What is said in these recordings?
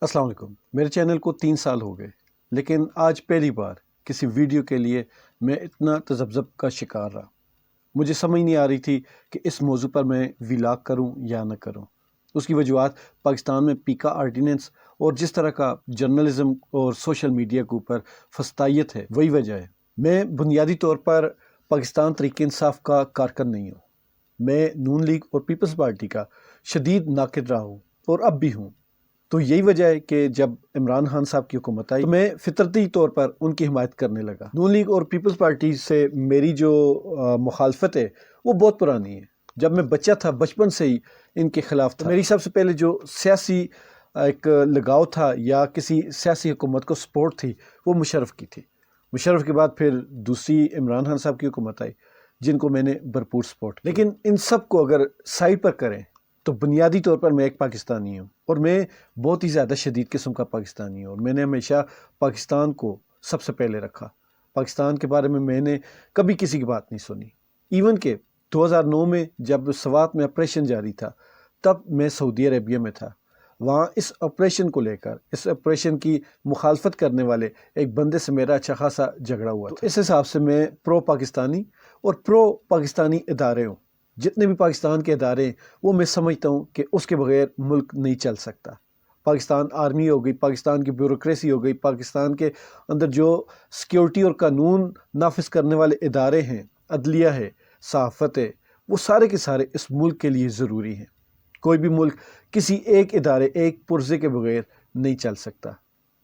السلام علیکم۔ میرے چینل کو 3 سال ہو گئے، لیکن آج پہلی بار کسی ویڈیو کے لیے میں اتنا تذبذب کا شکار رہا۔ مجھے سمجھ نہیں آ رہی تھی کہ اس موضوع پر میں ویلاگ کروں یا نہ کروں۔ اس کی وجوہات پاکستان میں پیکا آرڈیننس اور جس طرح کا جرنلزم اور سوشل میڈیا کے اوپر فسطائیت ہے، وہی وجہ ہے۔ میں بنیادی طور پر پاکستان تحریک انصاف کا کارکن نہیں ہوں۔ میں نون لیگ اور پیپلز پارٹی کا شدید ناقد رہا ہوں اور اب بھی ہوں۔ تو یہی وجہ ہے کہ جب عمران خان صاحب کی حکومت آئی تو میں فطرتی طور پر ان کی حمایت کرنے لگا۔ نون لیگ اور پیپلز پارٹی سے میری جو مخالفت ہے وہ بہت پرانی ہے۔ جب میں بچہ تھا بچپن سے ہی ان کے خلاف تھا۔ میری سب سے پہلے جو سیاسی ایک لگاؤ تھا یا کسی سیاسی حکومت کو سپورٹ تھی وہ مشرف کی تھی۔ مشرف کے بعد پھر دوسری عمران خان صاحب کی حکومت آئی جن کو میں نے بھرپور سپورٹ کیا۔ لیکن ان سب کو اگر سائڈ پر کریں تو بنیادی طور پر میں ایک پاکستانی ہوں، اور میں بہت ہی زیادہ شدید قسم کا پاکستانی ہوں، اور میں نے ہمیشہ پاکستان کو سب سے پہلے رکھا۔ پاکستان کے بارے میں نے کبھی کسی کی بات نہیں سنی۔ ایون کہ 2009 میں جب سوات میں آپریشن جاری تھا تب میں سعودی عربیہ میں تھا۔ وہاں اس آپریشن کو لے کر، اس آپریشن کی مخالفت کرنے والے ایک بندے سے میرا اچھا خاصا جھگڑا ہوا تھا۔ اس حساب سے میں پرو پاکستانی اور پرو پاکستانی ادارے ہوں۔ جتنے بھی پاکستان کے ادارے ہیں وہ میں سمجھتا ہوں کہ اس کے بغیر ملک نہیں چل سکتا۔ پاکستان آرمی ہو گئی، پاکستان کی بیوروکریسی ہو گئی، پاکستان کے اندر جو سیکیورٹی اور قانون نافذ کرنے والے ادارے ہیں، عدلیہ ہے، صحافت ہے، وہ سارے کے سارے اس ملک کے لیے ضروری ہیں۔ کوئی بھی ملک کسی ایک ادارے، ایک پرزے کے بغیر نہیں چل سکتا۔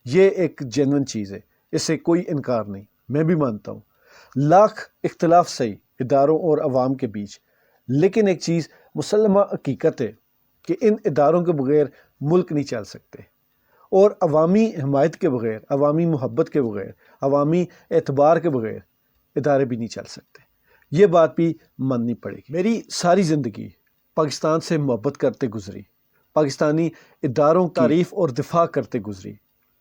یہ ایک جینون چیز ہے، اس سے کوئی انکار نہیں۔ میں بھی مانتا ہوں لاکھ اختلاف صحیح اداروں اور عوام کے بیچ، لیکن ایک چیز مسلمہ حقیقت ہے کہ ان اداروں کے بغیر ملک نہیں چل سکتے، اور عوامی حمایت کے بغیر، عوامی محبت کے بغیر، عوامی اعتبار کے بغیر ادارے بھی نہیں چل سکتے۔ یہ بات بھی ماننی پڑے گی۔ میری ساری زندگی پاکستان سے محبت کرتے گزری، پاکستانی اداروں کی تعریف اور دفاع کرتے گزری۔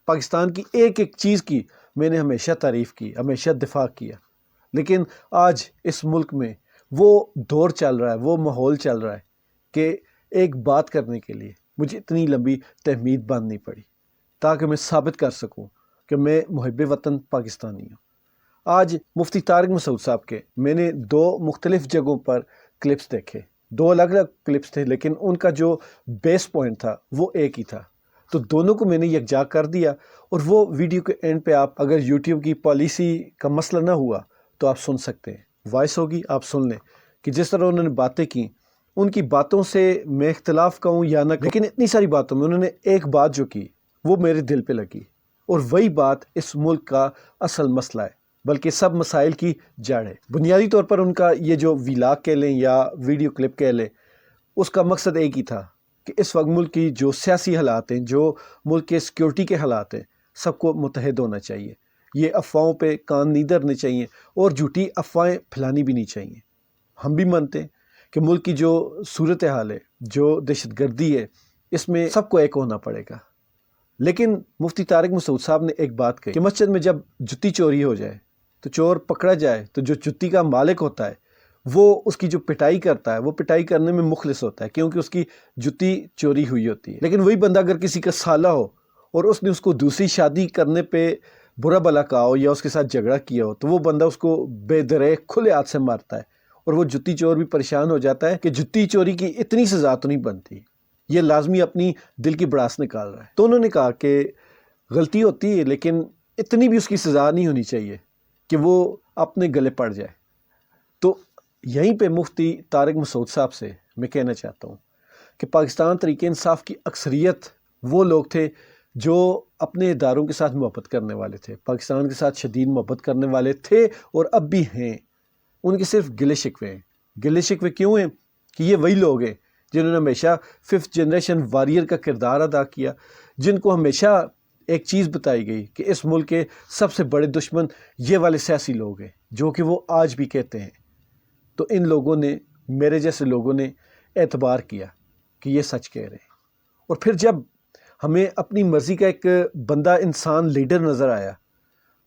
پاکستان کی ایک ایک چیز کی میں نے ہمیشہ تعریف کی، ہمیشہ دفاع کیا۔ لیکن آج اس ملک میں وہ دور چل رہا ہے، وہ ماحول چل رہا ہے کہ ایک بات کرنے کے لیے مجھے اتنی لمبی تحمید باندھنی پڑی تاکہ میں ثابت کر سکوں کہ میں محب وطن پاکستانی ہوں۔ آج مفتی طارق مسعود صاحب کے میں نے 2 مختلف جگہوں پر کلپس دیکھے، 2 الگ الگ کلپس تھے، لیکن ان کا جو بیس پوائنٹ تھا وہ ایک ہی تھا۔ تو دونوں کو میں نے یکجا کر دیا، اور وہ ویڈیو کے اینڈ پہ آپ اگر یوٹیوب کی پالیسی کا مسئلہ نہ ہوا تو آپ سن سکتے ہیں، وائس ہوگی، آپ سن لیں کہ جس طرح انہوں نے باتیں کی، ان کی باتوں سے میں اختلاف کہوں یا نہ کہوں، لیکن اتنی ساری باتوں میں انہوں نے ایک بات جو کی وہ میرے دل پہ لگی، اور وہی بات اس ملک کا اصل مسئلہ ہے، بلکہ سب مسائل کی جڑ ہے۔ بنیادی طور پر ان کا یہ جو ویلاگ کہہ لیں یا ویڈیو کلپ کہہ لیں، اس کا مقصد ایک ہی تھا کہ اس وقت ملک کی جو سیاسی حالات ہیں، جو ملک کے سیکیورٹی کے حالات ہیں، سب کو متحد ہونا چاہیے۔ یہ افواہوں پہ کان نہیں دھرنے چاہیے، اور جھوٹی افواہیں پھیلانی بھی نہیں چاہیے۔ ہم بھی مانتے ہیں کہ ملک کی جو صورتحال ہے، جو دہشت گردی ہے، اس میں سب کو ایک ہونا پڑے گا۔ لیکن مفتی طارق مسعود صاحب نے ایک بات کہی کہ مسجد میں جب جتی چوری ہو جائے تو چور پکڑا جائے تو جو جتی کا مالک ہوتا ہے وہ اس کی جو پٹائی کرتا ہے، وہ پٹائی کرنے میں مخلص ہوتا ہے، کیونکہ اس کی جتی چوری ہوئی ہوتی ہے۔ لیکن وہی بندہ اگر کسی کا سالہ ہو اور اس نے اس کو دوسری شادی کرنے پہ برا بلا کہا ہو یا اس کے ساتھ جھگڑا کیا ہو، تو وہ بندہ اس کو بے درے کھلے ہاتھ سے مارتا ہے، اور وہ جتی چور بھی پریشان ہو جاتا ہے کہ جتی چوری کی اتنی سزا تو نہیں بنتی، یہ لازمی اپنی دل کی بڑاس نکال رہا ہے۔ تو انہوں نے کہا کہ غلطی ہوتی ہے، لیکن اتنی بھی اس کی سزا نہیں ہونی چاہیے کہ وہ اپنے گلے پڑ جائے۔ تو یہیں پہ مفتی طارق مسعود صاحب سے میں کہنا چاہتا ہوں کہ پاکستان تحریک انصاف کی اکثریت وہ لوگ تھے جو اپنے اداروں کے ساتھ محبت کرنے والے تھے، پاکستان کے ساتھ شدید محبت کرنے والے تھے، اور اب بھی ہیں۔ ان کے صرف گلے شکوے ہیں۔ گلے شکوے کیوں ہیں؟ کہ یہ وہی لوگ ہیں جنہوں نے ہمیشہ 5th جنریشن وارئر کا کردار ادا کیا، جن کو ہمیشہ ایک چیز بتائی گئی کہ اس ملک کے سب سے بڑے دشمن یہ والے سیاسی لوگ ہیں، جو کہ وہ آج بھی کہتے ہیں۔ تو ان لوگوں نے، میرے جیسے لوگوں نے اعتبار کیا کہ یہ سچ کہہ رہے ہیں، اور پھر جب ہمیں اپنی مرضی کا ایک بندہ، انسان، لیڈر نظر آیا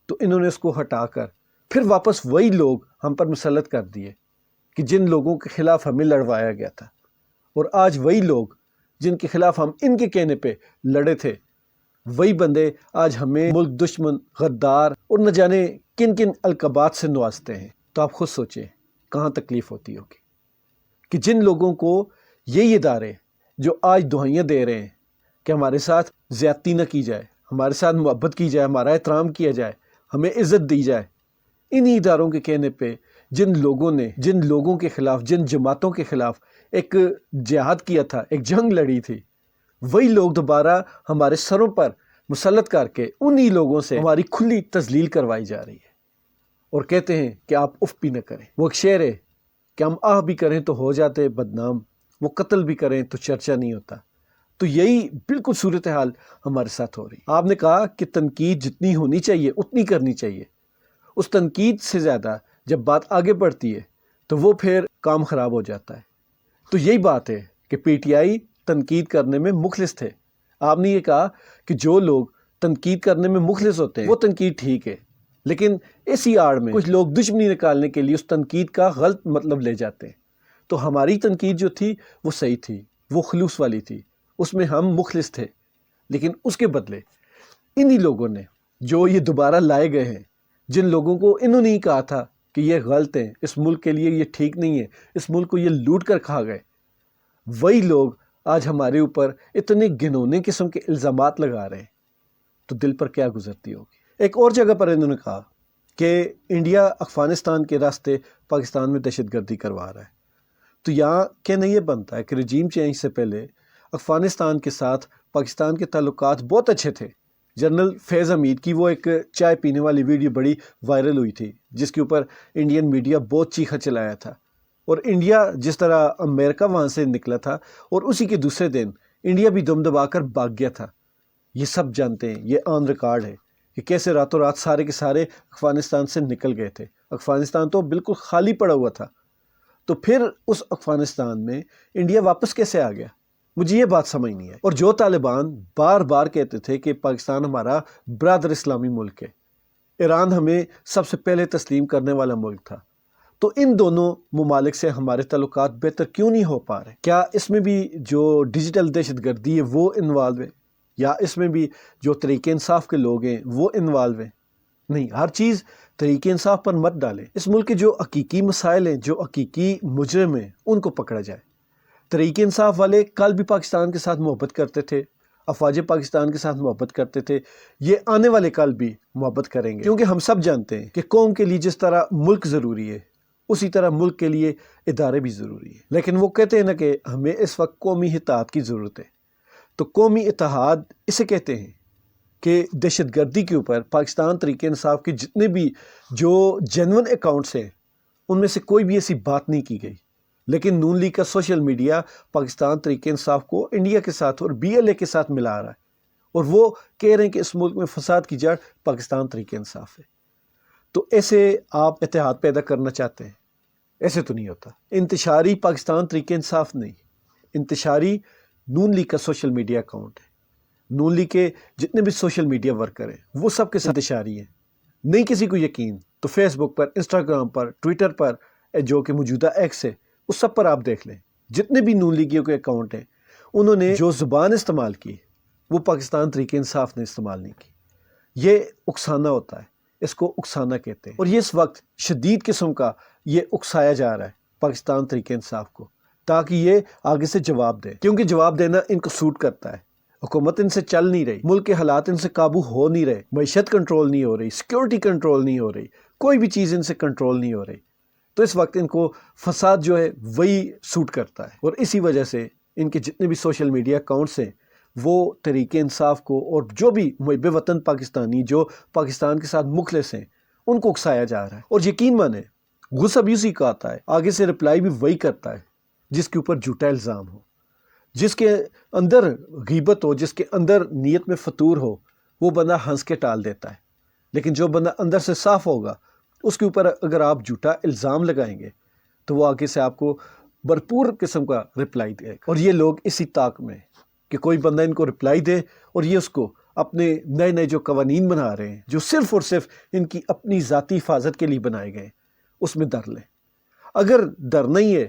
تو انہوں نے اس کو ہٹا کر پھر واپس وہی لوگ ہم پر مسلط کر دیے کہ جن لوگوں کے خلاف ہمیں لڑوایا گیا تھا، اور آج وہی لوگ جن کے خلاف ہم ان کے کہنے پہ لڑے تھے وہی بندے آج ہمیں ملک دشمن، غدار اور نہ جانے کن کن القابات سے نوازتے ہیں۔ تو آپ خود سوچیں کہاں تکلیف ہوتی ہوگی کہ جن لوگوں کو یہی ادارے جو آج دہائیاں دے رہے ہیں کہ ہمارے ساتھ زیادتی نہ کی جائے، ہمارے ساتھ محبت کی جائے، ہمارا احترام کیا جائے، ہمیں عزت دی جائے، انہی اداروں کے کہنے پہ جن لوگوں کے خلاف، جن جماعتوں کے خلاف ایک جہاد کیا تھا، ایک جنگ لڑی تھی، وہی لوگ دوبارہ ہمارے سروں پر مسلط کر کے انہی لوگوں سے ہماری کھلی تذلیل کروائی جا رہی ہے، اور کہتے ہیں کہ آپ اف بھی نہ کریں۔ وہ ایک شعر ہے کہ ہم آہ بھی کریں تو ہو جاتے بدنام، وہ قتل بھی کریں تو چرچا نہیں ہوتا۔ تو یہی بالکل صورتحال ہمارے ساتھ ہو رہی۔ آپ نے کہا کہ تنقید جتنی ہونی چاہیے اتنی کرنی چاہیے، اس تنقید سے زیادہ جب بات آگے بڑھتی ہے تو وہ پھر کام خراب ہو جاتا ہے۔ تو یہی بات ہے کہ پی ٹی آئی تنقید کرنے میں مخلص تھے۔ آپ نے یہ کہا کہ جو لوگ تنقید کرنے میں مخلص ہوتے ہیں وہ تنقید ٹھیک ہے، لیکن اسی آڑ میں کچھ لوگ دشمنی نکالنے کے لیے اس تنقید کا غلط مطلب لے جاتے ہیں۔ تو ہماری تنقید جو تھی وہ صحیح تھی، وہ خلوص والی تھی، اس میں ہم مخلص تھے، لیکن اس کے بدلے انہی لوگوں نے جو یہ دوبارہ لائے گئے ہیں، جن لوگوں کو انہوں نے ہی کہا تھا کہ یہ غلط ہے، اس ملک کے لیے یہ ٹھیک نہیں ہے، اس ملک کو یہ لوٹ کر کھا گئے، وہی لوگ آج ہمارے اوپر اتنے گھنونے قسم کے الزامات لگا رہے ہیں، تو دل پر کیا گزرتی ہوگی۔ ایک اور جگہ پر انہوں نے کہا کہ انڈیا افغانستان کے راستے پاکستان میں دہشت گردی کروا رہا ہے۔ تو یہاں کہنا یہ بنتا ہے کہ رجیم چینج سے پہلے افغانستان کے ساتھ پاکستان کے تعلقات بہت اچھے تھے۔ جنرل فیض حمید کی وہ ایک چائے پینے والی ویڈیو بڑی وائرل ہوئی تھی، جس کے اوپر انڈین میڈیا بہت چیخا چلایا تھا، اور انڈیا جس طرح امریکہ وہاں سے نکلا تھا اور اسی کے دوسرے دن انڈیا بھی دم دبا کر بھاگ گیا تھا۔ یہ سب جانتے ہیں، یہ آن ریکارڈ ہے کہ کیسے راتوں رات سارے کے سارے افغانستان سے نکل گئے تھے۔ افغانستان تو بالکل خالی پڑا ہوا تھا، تو پھر اس افغانستان میں انڈیا واپس کیسے آ گیا؟ مجھے یہ بات سمجھ نہیں ہے۔ اور جو طالبان بار بار کہتے تھے کہ پاکستان ہمارا برادر اسلامی ملک ہے، ایران ہمیں سب سے پہلے تسلیم کرنے والا ملک تھا، تو ان دونوں ممالک سے ہمارے تعلقات بہتر کیوں نہیں ہو پا رہے؟ کیا اس میں بھی جو ڈیجیٹل دہشت گردی ہے وہ انوالو ہے، یا اس میں بھی جو طریق انصاف کے لوگ ہیں وہ انوالو ہیں؟ نہیں، ہر چیز طریق انصاف پر مت ڈالیں۔ اس ملک کے جو حقیقی مسائل ہیں، جو حقیقی مجرم ہیں، ان کو پکڑا جائے۔ طریق انصاف والے کل بھی پاکستان کے ساتھ محبت کرتے تھے، افواج پاکستان کے ساتھ محبت کرتے تھے، یہ آنے والے کل بھی محبت کریں گے، کیونکہ ہم سب جانتے ہیں کہ قوم کے لیے جس طرح ملک ضروری ہے اسی طرح ملک کے لیے ادارے بھی ضروری ہے۔ لیکن وہ کہتے ہیں نا کہ ہمیں اس وقت قومی اتحاد کی ضرورت ہے، تو قومی اتحاد اسے کہتے ہیں کہ دہشت گردی کے اوپر پاکستان طریق انصاف کے جتنے بھی جو جینون اکاؤنٹس ہیں ان میں سے کوئی بھی ایسی بات نہیں کی گئی، لیکن نون لیگ کا سوشل میڈیا پاکستان طریق انصاف کو انڈیا کے ساتھ اور بی ایل اے کے ساتھ ملا رہا ہے، اور وہ کہہ رہے ہیں کہ اس ملک میں فساد کی جڑ پاکستان طریق انصاف ہے۔ تو ایسے آپ اتحاد پیدا کرنا چاہتے ہیں؟ ایسے تو نہیں ہوتا۔ انتشاری پاکستان طریق انصاف نہیں، انتشاری نون لیگ کا سوشل میڈیا اکاؤنٹ ہے۔ نون لیگ کے جتنے بھی سوشل میڈیا ورکر ہیں وہ سب کے ساتھ انتشاری ہیں۔ نہیں کسی کو یقین تو فیس بک پر، انسٹاگرام پر، ٹویٹر پر، جو کہ موجودہ ایکس ہے، اس سب پر آپ دیکھ لیں، جتنے بھی نون لیگیوں کے اکاؤنٹ ہیں انہوں نے جو زبان استعمال کی وہ پاکستان طریق انصاف نے استعمال نہیں کی۔ یہ اکسانا ہوتا ہے، اس کو اکسانا کہتے ہیں، اور یہ اس وقت شدید قسم کا یہ اکسایا جا رہا ہے پاکستان طریق انصاف کو، تاکہ یہ آگے سے جواب دے، کیونکہ جواب دینا ان کو سوٹ کرتا ہے۔ حکومت ان سے چل نہیں رہی، ملک کے حالات ان سے قابو ہو نہیں رہے، معیشت کنٹرول نہیں ہو رہی، سیکیورٹی کنٹرول نہیں ہو رہی، کوئی بھی چیز ان سے کنٹرول نہیں ہو رہی، تو اس وقت ان کو فساد جو ہے وہی سوٹ کرتا ہے، اور اسی وجہ سے ان کے جتنے بھی سوشل میڈیا اکاؤنٹس ہیں وہ طریق انصاف کو اور جو بھی محب وطن پاکستانی جو پاکستان کے ساتھ مخلص ہیں ان کو اکسایا جا رہا ہے۔ اور یقین مانیں غصہ بھی اسی کا آتا ہے، آگے سے رپلائی بھی وہی کرتا ہے جس کے اوپر جھوٹا الزام ہو، جس کے اندر غیبت ہو، جس کے اندر نیت میں فطور ہو، وہ بندہ ہنس کے ٹال دیتا ہے، لیکن جو بندہ اندر سے صاف ہوگا اس کے اوپر اگر آپ جھوٹا الزام لگائیں گے تو وہ آگے سے آپ کو بھرپور قسم کا رپلائی دے گا۔ اور یہ لوگ اسی طاق میں کہ کوئی بندہ ان کو رپلائی دے اور یہ اس کو اپنے نئے نئے جو قوانین بنا رہے ہیں جو صرف اور صرف ان کی اپنی ذاتی حفاظت کے لیے بنائے گئے اس میں ڈر لیں۔ اگر ڈر نہیں ہے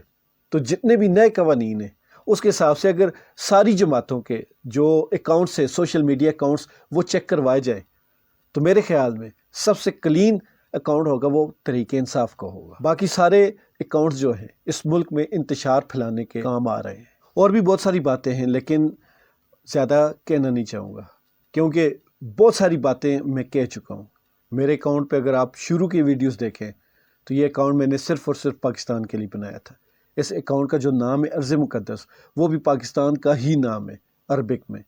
تو جتنے بھی نئے قوانین ہیں اس کے حساب سے اگر ساری جماعتوں کے جو اکاؤنٹس ہیں سوشل میڈیا اکاؤنٹس وہ چیک کروائے جائیں تو میرے خیال میں سب سے کلین اکاؤنٹ ہوگا وہ تحریک انصاف کا ہوگا۔ باقی سارے اکاؤنٹس جو ہیں اس ملک میں انتشار پھیلانے کے کام آ رہے ہیں۔ اور بھی بہت ساری باتیں ہیں لیکن زیادہ کہنا نہیں چاہوں گا کیونکہ بہت ساری باتیں میں کہہ چکا ہوں۔ میرے اکاؤنٹ پہ اگر آپ شروع کی ویڈیوز دیکھیں تو یہ اکاؤنٹ میں نے صرف اور صرف پاکستان کے لیے بنایا تھا۔ اس اکاؤنٹ کا جو نام ہے ارض مقدس وہ بھی پاکستان کا ہی نام ہے عربک میں۔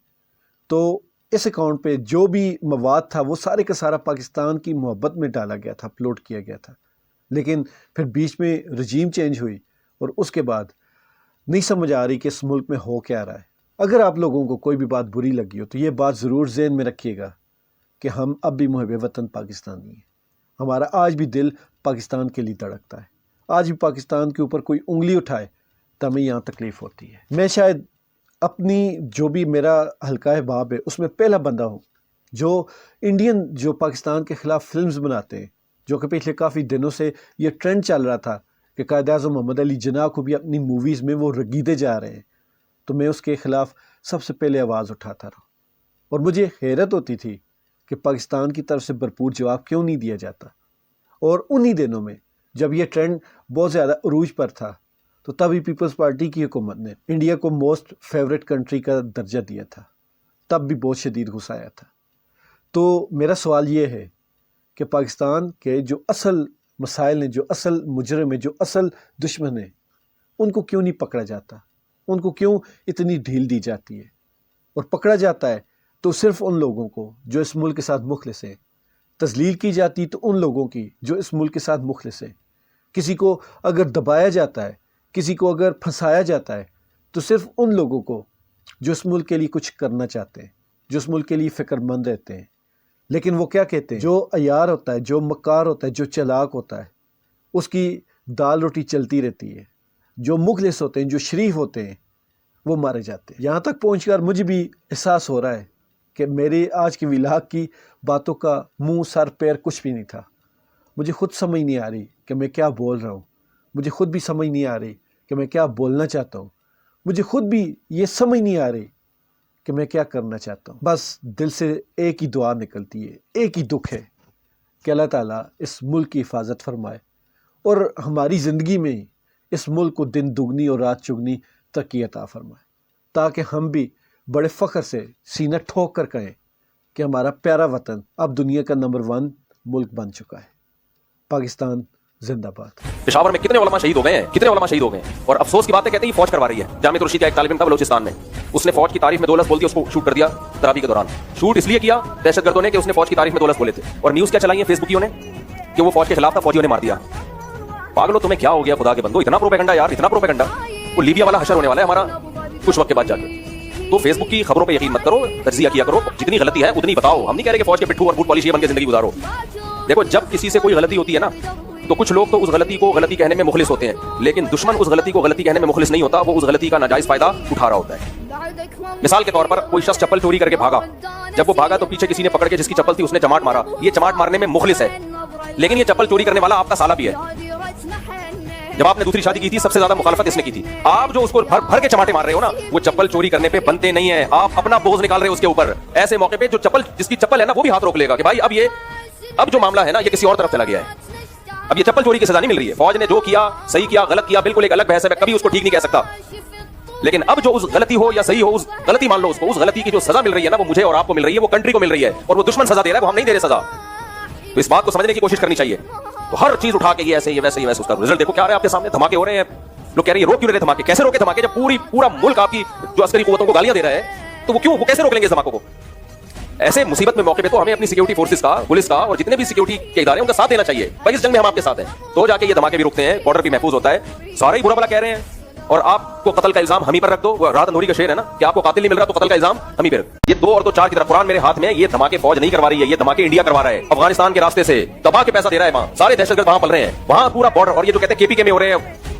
تو اس اکاؤنٹ پہ جو بھی مواد تھا وہ سارے کا سارا پاکستان کی محبت میں ڈالا گیا تھا، اپلوڈ کیا گیا تھا۔ لیکن پھر بیچ میں رجیم چینج ہوئی اور اس کے بعد نہیں سمجھ آ رہی کہ اس ملک میں ہو کیا رہا ہے۔ اگر آپ لوگوں کو کوئی بھی بات بری لگی ہو تو یہ بات ضرور ذہن میں رکھیے گا کہ ہم اب بھی محب وطن پاکستانی ہیں۔ ہمارا آج بھی دل پاکستان کے لیے دھڑکتا ہے۔ آج بھی پاکستان کے اوپر کوئی انگلی اٹھائے تو ہمیں یہاں تکلیف ہوتی ہے۔ میں شاید اپنی جو بھی میرا حلقہ احباب ہے اس میں پہلا بندہ ہوں جو انڈین جو پاکستان کے خلاف فلمز بناتے ہیں، جو کہ پچھلے کافی دنوں سے یہ ٹرینڈ چل رہا تھا کہ قائد اعظم محمد علی جناح کو بھی اپنی موویز میں وہ رگیدے جا رہے ہیں، تو میں اس کے خلاف سب سے پہلے آواز اٹھاتا رہا۔ اور مجھے حیرت ہوتی تھی کہ پاکستان کی طرف سے بھرپور جواب کیوں نہیں دیا جاتا۔ اور انہی دنوں میں جب یہ ٹرینڈ بہت زیادہ عروج پر تھا تو تبھی پیپلز پارٹی کی حکومت نے انڈیا کو موسٹ فیوریٹ کنٹری کا درجہ دیا تھا، تب بھی بہت شدید غصہ آیا تھا۔ تو میرا سوال یہ ہے کہ پاکستان کے جو اصل مسائل ہیں، جو اصل مجرم ہیں، جو اصل دشمن ہیں، ان کو کیوں نہیں پکڑا جاتا؟ ان کو کیوں اتنی ڈھیل دی جاتی ہے؟ اور پکڑا جاتا ہے تو صرف ان لوگوں کو جو اس ملک کے ساتھ مخلص ہیں، تذلیل کی جاتی تو ان لوگوں کی جو اس ملک کے ساتھ مخلص ہیں۔ کسی کو اگر دبایا جاتا ہے، کسی کو اگر پھنسایا جاتا ہے تو صرف ان لوگوں کو جو اس ملک کے لیے کچھ کرنا چاہتے ہیں، جو اس ملک کے لیے فکر مند رہتے ہیں۔ لیکن وہ کیا کہتے ہیں؟ جو عیار ہوتا ہے، جو مکار ہوتا ہے، جو چلاک ہوتا ہے، اس کی دال روٹی چلتی رہتی ہے۔ جو مخلص ہوتے ہیں، جو شریف ہوتے ہیں، وہ مارے جاتے ہیں۔ یہاں تک پہنچ کر مجھے بھی احساس ہو رہا ہے کہ میری آج کی ولاگ کی باتوں کا منہ سر پیر کچھ بھی نہیں تھا۔ مجھے خود سمجھ نہیں آ رہی کہ میں کیا بول رہا ہوں۔ مجھے خود بھی سمجھ نہیں آ رہی کہ میں کیا بولنا چاہتا ہوں۔ مجھے خود بھی یہ سمجھ نہیں آ رہی کہ میں کیا کرنا چاہتا ہوں۔ بس دل سے ایک ہی دعا نکلتی ہے، ایک ہی دکھ ہے کہ اللہ تعالیٰ اس ملک کی حفاظت فرمائے اور ہماری زندگی میں اس ملک کو دن دگنی اور رات چگنی ترقی عطا فرمائے، تاکہ ہم بھی بڑے فخر سے سینہ ٹھوک کر کہیں کہ ہمارا پیارا وطن اب دنیا کا نمبر 1 ملک بن چکا ہے۔ پاکستان زندہ باد۔ پشاور میں کتنے علماء شہید ہو گئے ہیں، کتنے علماء شہید ہو گئے ہیں، اور افسوس کی باتیں کہتے ہیں فوج کروا رہی ہے۔ جامعہ الرشید کا ایک طالب علم تھا بلوچستان میں، اس نے فوج کی تعریف میں 2 لفظ بول دیا، اس کو شوٹ کر دیا تراویح کے دوران۔ شوٹ اس لیے کیا دہشت گردوں نے کہ اس نے فوج کی تعریف میں 2 لفظ بولے تھے، اور نیوز کیا چلائی ہے فیس بکیوں نے کہ وہ فوج کے خلاف تھا، فوجیوں نے مار دیا۔ پاگلو تمہیں کیا ہو گیا خدا کے بندو، اتنا پروپیگنڈا یار، اتنا پروپیگنڈا۔ وہ لیبیا والا حشر ہونے والا ہے ہمارا کچھ وقت کے بعد جا کے۔ تو فیس بک کی خبروں پہ یقین مت کرو، تجزیہ کیا کرو، جتنی غلطی ہے اتنی بتاؤ۔ ہم نہیں کہہ رہے کہ فوج کے پٹھو اور بوٹ پالیش یہ بن کے زندگی گزارو۔ دیکھو جب کسی سے کوئی غلطی ہوتی ہے نا تو کچھ لوگ تو اس غلطی کو غلطی کہنے میں مخلص ہوتے ہیں، لیکن دشمن اس غلطی کو غلطی کہنے میں مخلص نہیں ہوتا، وہ اس غلطی کا ناجائز فائدہ اٹھا رہا ہوتا ہے۔ مثال کے طور پر کوئی شخص چپل چوری کر کے بھاگا، جب وہ بھاگا تو پیچھے کسی نے پکڑ کے جس کی چپل تھی اس نے چماٹ مارا، یہ چماٹ مارنے میں مخلص ہے، لیکن یہ چپل چوری کرنے والا آپ کا سالہ بھی ہے۔ جب آپ نے دوسری شادی کی تھی سب سے زیادہ مخالفت اس نے کی تھی، آپ جو اس کو بھر بھر کے چماٹے مار رہے ہو نا وہ چپل چوری کرنے پہ بنتے نہیں ہیں، آپ اپنا بوجھ نکال رہے ہو اس کے اوپر۔ ایسے موقع پہ جو چپل جس کی چپل ہے نا وہ بھی ہاتھ روک لے گا کہ بھائی اب جو معاملہ ہے نا یہ کسی اور طرف چلا گیا ہے، اب یہ چپل چوری کی سزا نہیں مل رہی ہے۔ فوج نے جو کیا صحیح کیا غلط کیا بالکل ایک الگ بحث ہے، میں کبھی اس کو ٹھیک نہیں کہہ سکتا، لیکن اب جو اس غلطی ہو یا صحیح ہو اس غلطی مان لو اس کو، اس غلطی کی جو سزا مل رہی ہے نا وہ مجھے اور آپ کو مل رہی ہے، وہ کنٹری کو مل رہی ہے، اور وہ دشمن سزا دے رہا ہے، وہ ہم نہیں دے رہے سزا۔ تو اس بات کو سمجھنے کی کوشش کرنی چاہیے۔ تو ہر چیز اٹھا کے یہ ایسے یہ ویسے اس کا رزلٹ دیکھو کیا رہا ہے آپ کے سامنے، دھماکے ہو رہے ہیں، لوگ کہہ رہے ہیں روک کیوں رہے دھماکے، کیسے روکے دھماکے جب پورا ملک آپ کی جو عسکری قوتوں کو گالیاں دے رہا ہے، تو وہ کیسے روک لیں گے اس دھماکوں کو؟ ایسے مصیبت میں موقع پہ تو ہمیں اپنی سیکورٹی فورسز کا، پولیس کا اور جتنے بھی سیکورٹی کے ادارے ہیں ان کا ساتھ دینا چاہیے۔ بھائی اس جنگ میں ہم آپ کے ساتھ ہیں، تو جا کے یہ دھماکے بھی رکتے ہیں، بارڈر بھی محفوظ ہوتا ہے، سارے ہی برا بھلا کہہ رہے ہیں، اور آپ کو قتل کا الزام ہم ہی پر رکھ دو۔ وہ راحت اندوری کا شعر ہے نا کہ آپ کو قاتل نہیں مل رہا تو قتل کا الزام ہم ہی پر رکھ۔ یہ 2 اور 2 4 کی طرف قرآن میرے ہاتھ میں، یہ دھماکے فوج نہیں کروا رہی ہے، یہ دھماکے انڈیا کروا رہا ہے، افغانستان کے راستے سے دبا کے پیسہ دے رہا ہے، وہاں سارے دہشت گرد وہاں پل رہے ہیں، وہاں پورا بارڈر، اور یہ جو کہتے ہیں کے پی کے میں ہو رہے ہیں